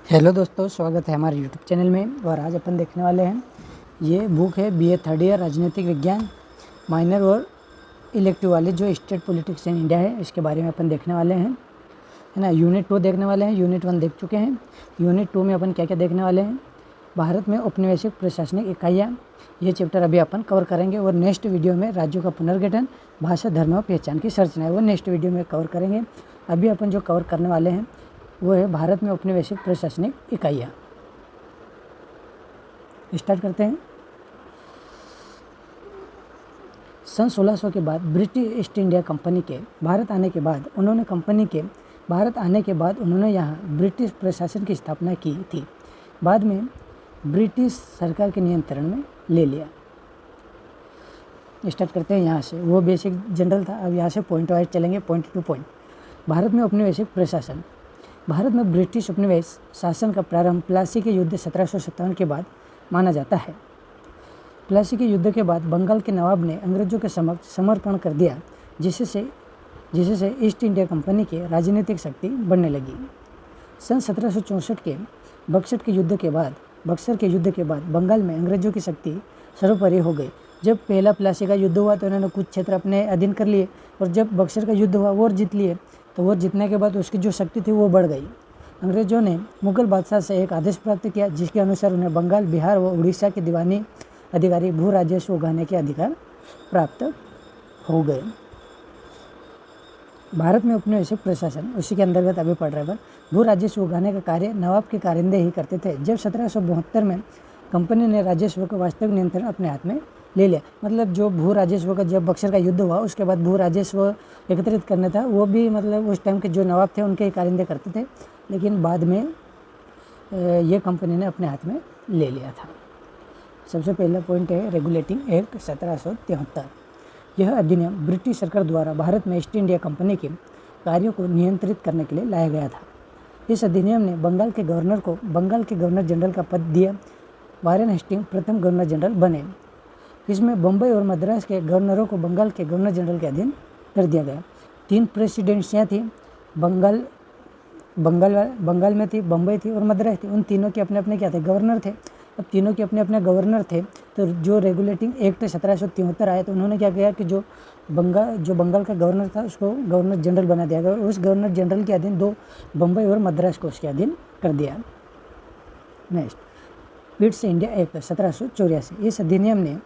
Hello दोस्तों, स्वागत है हमारे यूट्यूब चैनल में। और आज अपन देखने वाले हैं, ये बुक है बीए थर्ड ईयर राजनीतिक विज्ञान माइनर और इलेक्टिव वाले जो स्टेट पॉलिटिक्स इन इंडिया है, इसके बारे में अपन देखने वाले हैं, है ना। यूनिट 2 देखने वाले हैं, यूनिट 1 देख चुके हैं। यूनिट 2 में अपन क्या क्या देखने वाले हैं, भारत में औपनिवेशिक प्रशासनिक इकाइयाँ, ये चैप्टर अभी अपन कवर करेंगे। और नेक्स्ट वीडियो में राज्यों का पुनर्गठन, भाषा, धर्म और पहचान की संरचना है, वो नेक्स्ट वीडियो में कवर करेंगे। अभी अपन जो कवर करने वाले हैं वो है भारत में औपनिवेशिक प्रशासनिक इकाइयाँ। स्टार्ट करते हैं। सन 1600 के बाद ब्रिटिश ईस्ट इंडिया कंपनी के भारत आने के बाद उन्होंने यहाँ ब्रिटिश प्रशासन की स्थापना की थी। बाद में ब्रिटिश सरकार के नियंत्रण में ले लिया। स्टार्ट करते हैं यहाँ से, वो बेसिक जनरल था। अब यहाँ से पॉइंट वाइज चलेंगे, पॉइंट टू पॉइंट। भारत में औपनिवेशिक प्रशासन। भारत में ब्रिटिश उपनिवेश शासन का प्रारंभ प्लासी के युद्ध 1757 के बाद माना जाता है। प्लासी के युद्ध के बाद बंगाल के नवाब ने अंग्रेजों के समक्ष समर्पण कर दिया, जिससे ईस्ट इंडिया कंपनी की राजनीतिक शक्ति बढ़ने लगी। सन 1764 के बक्सर के युद्ध के बाद बंगाल में अंग्रेजों की शक्ति सर्वोपरि हो गई। जब पहला प्लासी का युद्ध हुआ तो उन्होंने कुछ क्षेत्र अपने अधीन कर लिए, और जब बक्सर का युद्ध हुआ वो जीत लिए, तो वो जीतने के बाद उसकी जो शक्ति थी वो बढ़ गई। अंग्रेजों ने मुगल बादशाह से एक आदेश प्राप्त किया, जिसके अनुसार उन्हें बंगाल, बिहार व उड़ीसा के दीवानी अधिकारी भू राजस्व उगाने के अधिकार प्राप्त हो गए। भारत में औपनिवेशिक प्रशासन, उसी के अंतर्गत अभी पढ़ रहे हैं। भू राजस्व उगाने का कार्य नवाब के कारिंदे ही करते थे। जब 1772 में कंपनी ने राजस्व का वास्तविक नियंत्रण अपने हाथ में ले लिया, मतलब जो भू राजस्व का, जब बक्सर का युद्ध हुआ उसके बाद भू राजस्व एकत्रित करना था, वो भी मतलब उस टाइम के जो नवाब थे उनके कारिंदे करते थे, लेकिन बाद में ये कंपनी ने अपने हाथ में ले लिया था। सबसे पहला पॉइंट है रेगुलेटिंग एक्ट 1773। यह अधिनियम ब्रिटिश सरकार द्वारा भारत में ईस्ट इंडिया कंपनी के कार्यों को नियंत्रित करने के लिए लाया गया था। इस अधिनियम ने बंगाल के गवर्नर को बंगाल के गवर्नर जनरल का पद दिया। वारेन हेस्टिंग प्रथम गवर्नर जनरल बने। इसमें बम्बई और मद्रास के गवर्नरों को बंगाल के गवर्नर जनरल के अधीन कर दिया गया। 3 प्रेसिडेंसियाँ थी, बंगाल में थी, बम्बई थी और मद्रास थी। उन तीनों के अपने अपने क्या थे, गवर्नर थे। अब तीनों के अपने अपने गवर्नर थे, तो जो रेगुलेटिंग एक्ट 1773 आया तो उन्होंने क्या किया कि जो बंगाल का गवर्नर था उसको गवर्नर जनरल बना दिया गया, और उस गवर्नर जनरल के अधीन 2 बम्बई और मद्रास को उसके अधीन कर दिया। Next, east India act 1784। इस अधिनियम ने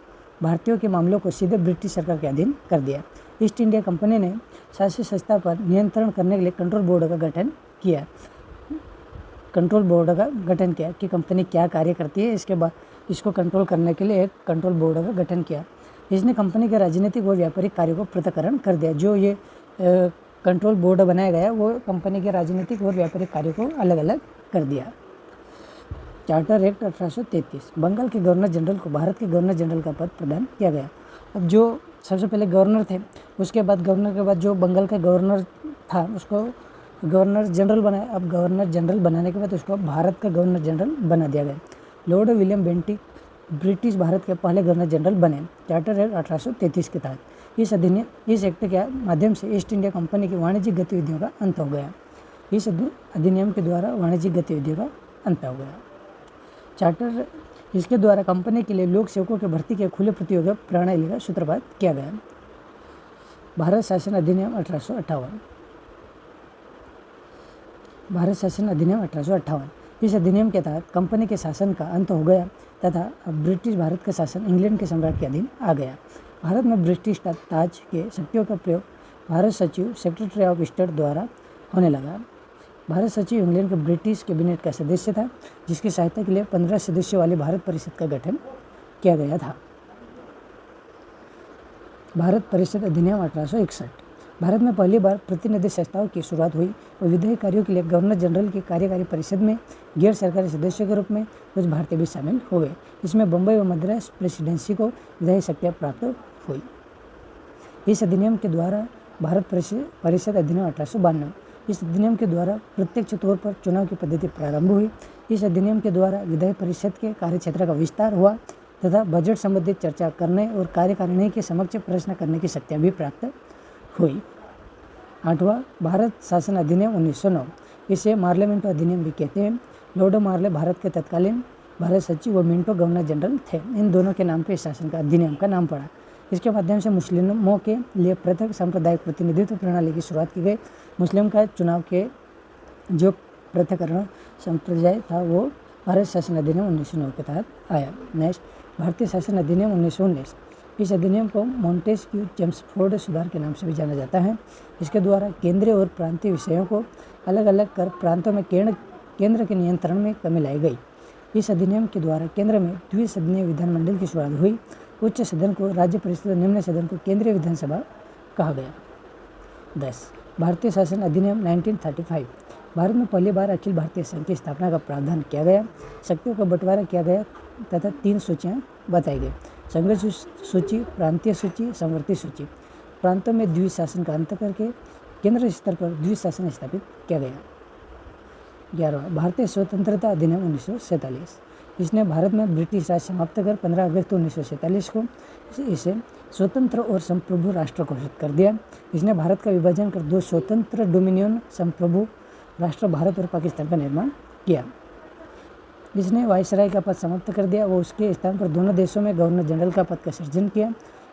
भारतीयों के मामलों को सीधे ब्रिटिश सरकार के अधीन कर दिया। ईस्ट इंडिया कंपनी ने शासी संस्था पर नियंत्रण करने के लिए कंट्रोल बोर्ड का गठन किया कि कंपनी क्या कार्य करती है। इसके बाद इसको कंट्रोल करने के लिए एक कंट्रोल बोर्ड का गठन किया। इसने कंपनी के राजनीतिक और व्यापारिक कार्यों को पृथक्करण कर दिया। जो ये कंट्रोल बोर्ड बनाया गया वो कंपनी के राजनीतिक और व्यापारिक कार्यों को अलग अलग कर दिया। Charter act 1833। बंगाल के गवर्नर जनरल को भारत के गवर्नर जनरल का पद प्रदान किया गया। अब जो सबसे पहले गवर्नर थे, उसके बाद गवर्नर के बाद जो बंगाल का गवर्नर था उसको गवर्नर जनरल बनाया। अब गवर्नर जनरल बनाने के बाद उसको भारत का गवर्नर जनरल बना दिया गया। Lord William Bentinck British Bharat के पहले गवर्नर जनरल बने, चार्टर एक्ट 1833 के तहत। इस एक्ट के माध्यम से ईस्ट इंडिया कंपनी की वाणिज्यिक गतिविधियों का अंत हो गया। इस अधिनियम के द्वारा वाणिज्यिक गतिविधियों का अंत हो गया। चार्टर, इसके द्वारा कंपनी के लिए लोक सेवकों की भर्ती के खुले प्रतियोगिता प्रणाली का सूत्रपात किया गया। भारत शासन अधिनियम 1858। भारत शासन अधिनियम 1858। इस अधिनियम के तहत कंपनी के शासन का अंत हो गया तथा अब ब्रिटिश भारत का शासन इंग्लैंड के सम्राट के अधीन आ गया। भारत में ब्रिटिश ताज के शक्तियों का प्रयोग भारत सचिव, सेक्रेटरी ऑफ स्टेट द्वारा होने लगा। भारत सचिव इंग्लैंड के ब्रिटिश कैबिनेट का सदस्य था, जिसकी सहायता के लिए 15 सदस्यों वाली भारत परिषद का गठन किया गया था। भारत परिषद अधिनियम 1861। भारत में पहली बार प्रतिनिधि संस्थाओं की शुरुआत हुई और विधायी कार्यों के लिए गवर्नर जनरल की कार्यकारी परिषद में गैर सरकारी सदस्यों के रूप में कुछ भारतीय भी शामिल हुए। इसमें बम्बई और मद्रास प्रेसिडेंसी को विधायी शक्तियाँ प्राप्त हुई। इस अधिनियम के द्वारा भारत परिषद अधिनियम 1892। इस अधिनियम के द्वारा प्रत्यक्ष तौर पर चुनाव की पद्धति प्रारंभ हुई। इस अधिनियम के द्वारा विधायी परिषद के कार्यक्षेत्र का विस्तार हुआ तथा बजट संबंधित चर्चा करने और कार्यकारिणी के समक्ष प्रश्न करने की शक्तियाँ भी प्राप्त हुई। 8वां भारत शासन अधिनियम 1909। इसे पार्लियामेंट अधिनियम भी कहते हैं। लॉर्ड मार्ले भारत के तत्कालीन भारत सचिव व मिंटो गवर्नर जनरल थे। इन दोनों के नाम पर इस शासन का अधिनियम का नाम पड़ा। इसके माध्यम से मुस्लिमों के लिए पृथक सांप्रदायिक प्रतिनिधित्व प्रणाली की शुरुआत की गई। मुस्लिम का चुनाव के जो पृथककरण संप्रदाय था वो भारत शासन अधिनियम 1909 के तहत आया। नेक्स्ट, भारतीय शासन अधिनियम 1919। इस अधिनियम को मॉन्टेस्क्यू चेम्सफोर्ड सुधार के नाम से भी जाना जाता है। इसके द्वारा केंद्रीय और प्रांतीय विषयों को अलग अलग कर प्रांतों में केंद्र के नियंत्रण में कमी लाई गई। इस अधिनियम के द्वारा केंद्र में द्विसदनीय विधानमंडल की शुरुआत हुई। उच्च सदन को राज्य परिषद और निम्न सदन को केंद्रीय विधानसभा कहा गया। 10. भारतीय शासन अधिनियम 1935। भारत में पहली बार अखिल भारतीय संघ की स्थापना का प्रावधान किया गया। शक्तियों का बंटवारा किया गया तथा 3 सूचियाँ बताई गई: संघीय सूची, प्रांतीय सूची, संवर्ती सूची। प्रांतों में द्विशासन का अंत करके केंद्र स्तर पर द्विशासन स्थापित किया गया। 11. भारतीय स्वतंत्रता अधिनियम 1947। इसने भारत में ब्रिटिश राज समाप्त कर 15 अगस्त 1947 को इसे स्वतंत्र और संप्रभु राष्ट्र घोषित कर दिया। इसने भारत का विभाजन कर 2 स्वतंत्र डोमिनियन संप्रभु राष्ट्र भारत और पाकिस्तान का निर्माण किया। इसने वायसराय का पद समाप्त कर दिया वो उसके स्थान पर दोनों देशों में गवर्नर जनरल का पद का सृजन किया।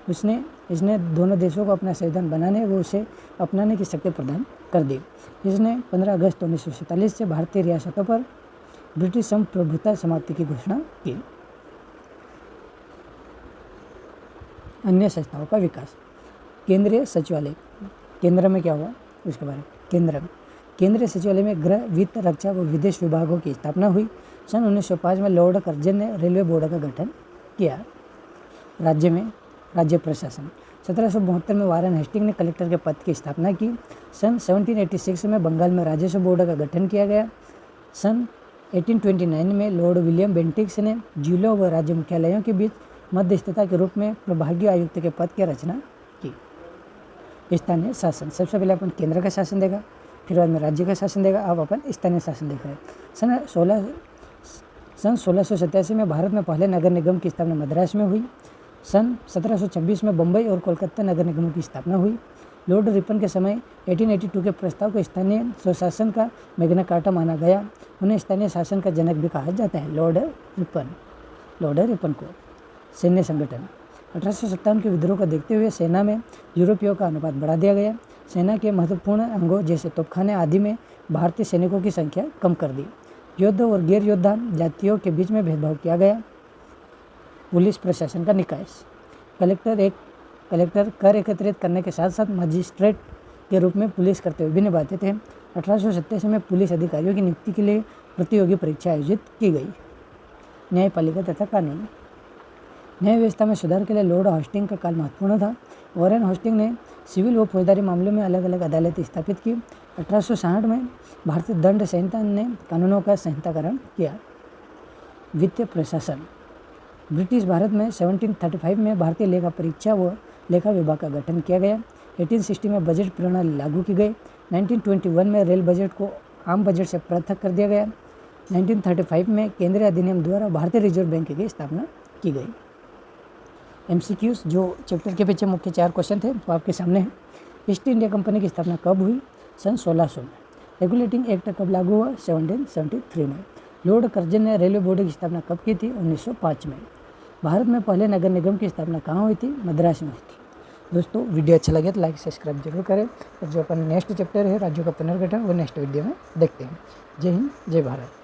इसने दोनों देशों को अपना संविधान बनाने व उसे अपनाने की शक्ति प्रदान कर दी। इसने 15 अगस्त 1947 से भारतीय रियासतों पर ब्रिटिश संप्रभुता समाप्ति की घोषणा की। अन्य संस्थाओं का विकास। केंद्रीय सचिवालय। केंद्र में क्या हुआ उसके बारे में। केंद्रीय सचिवालय में गृह, वित्त, रक्षा व विदेश विभागों की स्थापना हुई। सन 1905 में लॉर्ड कर्जन ने रेलवे बोर्ड का गठन किया। राज्य प्रशासन। 1772 में वारेन हेस्टिंग ने कलेक्टर के पद की स्थापना की। सन 1786 में बंगाल में राजस्व बोर्ड का गठन किया गया। सन 1829 में लॉर्ड विलियम बेंटिक्स ने जिलों व राज्य मुख्यालयों के बीच मध्यस्थता के रूप में प्रभागीय आयुक्त के पद की रचना की। स्थानीय शासन। सबसे पहले अपन केंद्र का शासन देगा, फिर बाद में राज्य का शासन देगा। अब अपन स्थानीय शासन देख रहे हैं। सन 1687 में भारत में पहले नगर निगम की स्थापना मद्रास में हुई। सन 1726 में बम्बई और कोलकाता नगर निगमों की स्थापना हुई। लॉर्ड रिपन के समय 1882 के प्रस्ताव को स्थानीय स्वशासन का मैग्ना कार्टा माना गया। उन्हें स्थानीय शासन का जनक भी कहा जाता है, लॉर्ड रिपन को। सैन्य संगठन। 1857 के विद्रोह को देखते हुए सेना में यूरोपियों का अनुपात बढ़ा दिया गया। सेना के महत्वपूर्ण अंगों जैसे तोपखाने आदि में भारतीय सैनिकों की संख्या कम कर दी। युद्ध और गैर योद्धा जातियों के बीच में भेदभाव किया गया। पुलिस प्रशासन का निकाय। कलेक्टर कर एकत्रित करने के साथ साथ मजिस्ट्रेट के रूप में पुलिस करते हुए भी निभाते थे। 1887 में पुलिस अधिकारियों की नियुक्ति के लिए प्रतियोगी परीक्षा आयोजित की गई। न्यायपालिका तथा कानून। न्याय व्यवस्था में सुधार के लिए लॉर्ड हेस्टिंग का काल महत्वपूर्ण था। वारेन हेस्टिंग ने सिविल व फौजदारी मामलों में अलग अलग अदालतें स्थापित की। 1860 में भारतीय दंड संहिता ने कानूनों का संहिताकरण किया। वित्तीय प्रशासन। ब्रिटिश भारत में 1735 में भारतीय लेखा परीक्षा व लेखा विभाग का गठन किया गया। 1860 में बजट प्रणाली लागू की गई। 1921 में रेल बजट को आम बजट से पृथक कर दिया गया। 1935 में केंद्रीय अधिनियम द्वारा भारतीय रिजर्व बैंक की स्थापना की गई। MCQs जो चैप्टर के पीछे मुख्य 4 क्वेश्चन थे वो आपके सामने हैं। ईस्ट इंडिया कंपनी की स्थापना कब हुई? सन 1600 में। रेगुलेटिंग एक्ट कब लागू हुआ? 1773 में। लॉर्ड कर्जन ने रेलवे बोर्ड की स्थापना कब की थी? 1905 में। भारत में पहले नगर निगम की स्थापना कहाँ हुई थी? मद्रास में हुई थी। दोस्तों वीडियो अच्छा लगे तो लाइक सब्सक्राइब जरूर करें और जो अपन नेक्स्ट चैप्टर है राज्यों का पुनर्गठन वो नेक्स्ट वीडियो में देखते हैं। जय हिंद, जय भारत।